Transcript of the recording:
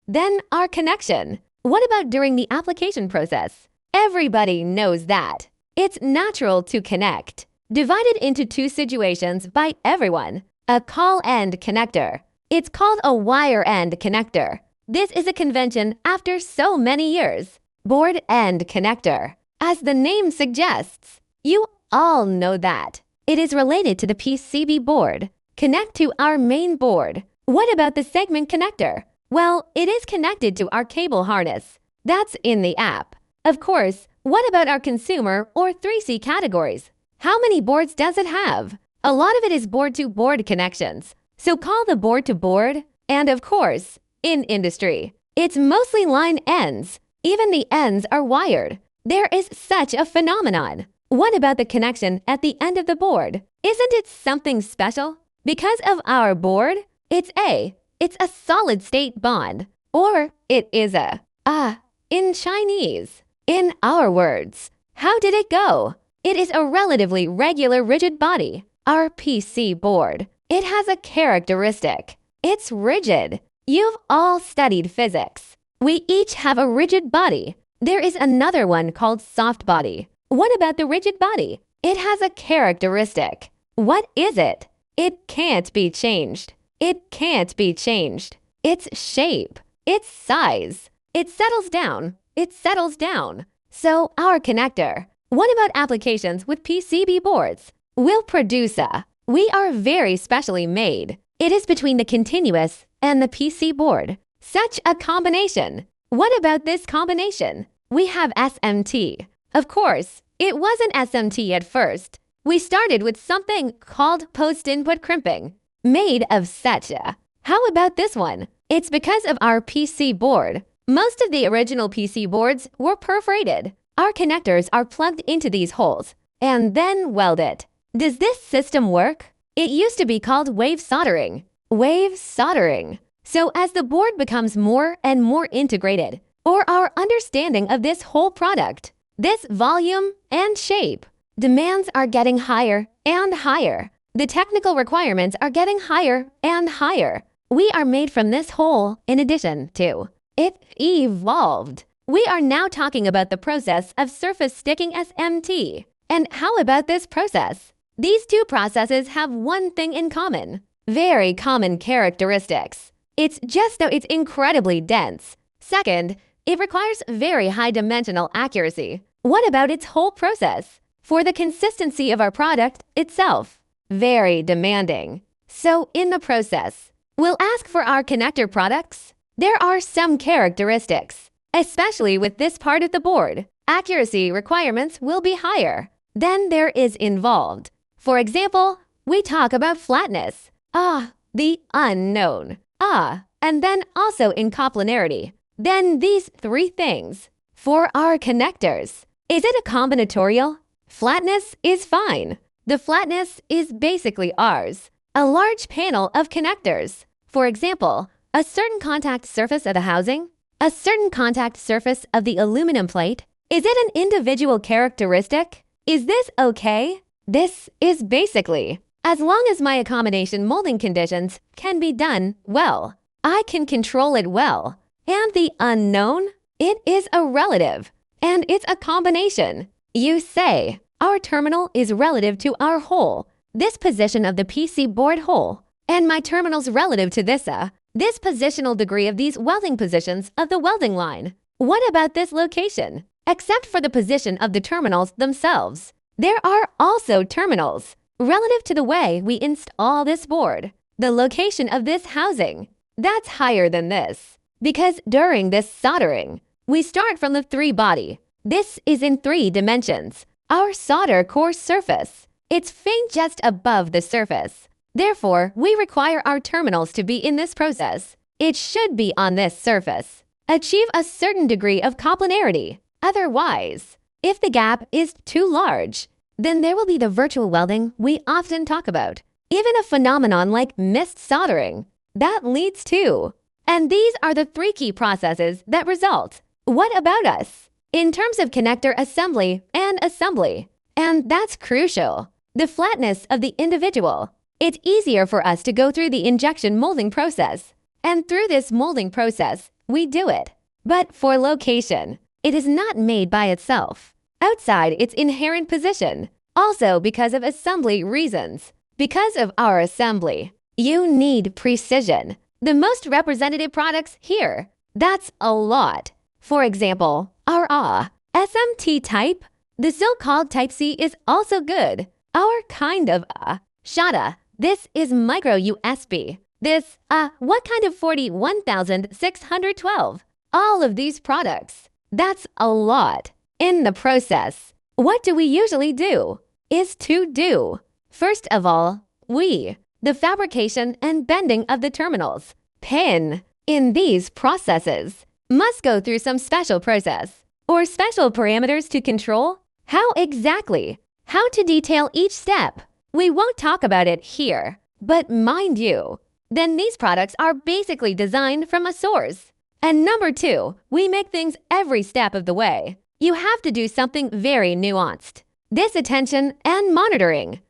Then our connection. What about during the application process? Everybody knows that. It's natural to connect. Divided into two situations by everyone. A call end connector. It's called a wire end connector. This is a convention after so many years. Board end connector. As the name suggests, you all know that. It is related to the PCB board. Connect to our main board. What about the segment connector? Well, it is connected to our cable harness. That's in the app. Of course, what about our consumer or 3C categories? How many boards does it have? A lot of it is board-to-board connections. So call the board-to-board. And of course, in industry, it's mostly line ends. Even the ends are wired. There is such a phenomenon. What about the connection at the end of the board? Isn't it something special? Because of our board, it's a solid-state bond. Or it is in Chinese. In our words, how did it go? It is a relatively regular rigid body. Our PC board. It has a characteristic. It's rigid. You've all studied physics. We each have a rigid body. There is another one called soft body. What about the rigid body? It has a characteristic. What is it? It can't be changed. It can't be changed. Its shape. Its size. It settles down. It settles down. So our connector. What about applications with PCB boards? We'll produce a. We are very specially made. It is between the continuous and the PC board. Such a combination. What about this combination? We have SMT. Of course, it wasn't SMT at first. We started with something called post-input crimping, made of such a. How about this one? It's because of our PC board. Most of the original PC boards were perforated. Our connectors are plugged into these holes and then welded. Does this system work? It used to be called wave soldering. Wave soldering. So as the board becomes more and more integrated, or our understanding of this whole product, this volume and shape, demands are getting higher and higher. The technical requirements are getting higher and higher. We are made from this whole in addition to. It evolved. We are now talking about the process of surface sticking SMT. And how about this process? These two processes have one thing in common. Very common characteristics. It's just that it's incredibly dense. Second, it requires very high dimensional accuracy. What about its whole process? For the consistency of our product itself, very demanding. So in the process, we'll ask for our connector products. There are some characteristics, especially with this part of the board. Accuracy requirements will be higher than there is involved. For example, we talk about flatness. The unknown. And then also incoplanarity. Then these three things. For our connectors, is it a combinatorial? Flatness is fine. The flatness is basically ours. A large panel of connectors. For example, a certain contact surface of the housing, a certain contact surface of the aluminum plate. Is it an individual characteristic? Is this okay? This is basically, as long as my accommodation molding conditions can be done well, I can control it well. And the unknown? It is a relative, and it's a combination. You say, our terminal is relative to our hole, this position of the PC board hole, and my terminal's relative to this positional degree of these welding positions of the welding line. What about this location? Except for the position of the terminals themselves, there are also terminals relative to the way we install this board. The location of this housing, that's higher than this. Because during this soldering, we start from the 3-body. This is in 3 dimensions. Our solder core surface. It's faint just above the surface. Therefore, we require our terminals to be in this process. It should be on this surface. Achieve a certain degree of coplanarity. Otherwise, if the gap is too large, then there will be the virtual welding we often talk about. Even a phenomenon like mist soldering. That leads to. And these are the 3 key processes that result. What about us? In terms of connector assembly, and that's crucial. The flatness of the individual. It's easier for us to go through the injection molding process. And through this molding process, we do it. But for location, it is not made by itself, outside its inherent position, also because of assembly reasons. Because of our assembly, you need precision. The most representative products here. That's a lot. For example, our SMT type. The so-called Type C is also good. Our kind of SATA. This is micro USB. This, what kind of 41,612? All of these products. That's a lot. In the process, what do we usually do? Is to do. First of all, the fabrication and bending of the terminals, pin, in these processes, must go through some special process or special parameters to control. How exactly? How to detail each step? We won't talk about it here, but mind you, then these products are basically designed from a source. And number 2, we make things every step of the way. You have to do something very nuanced. This attention and monitoring.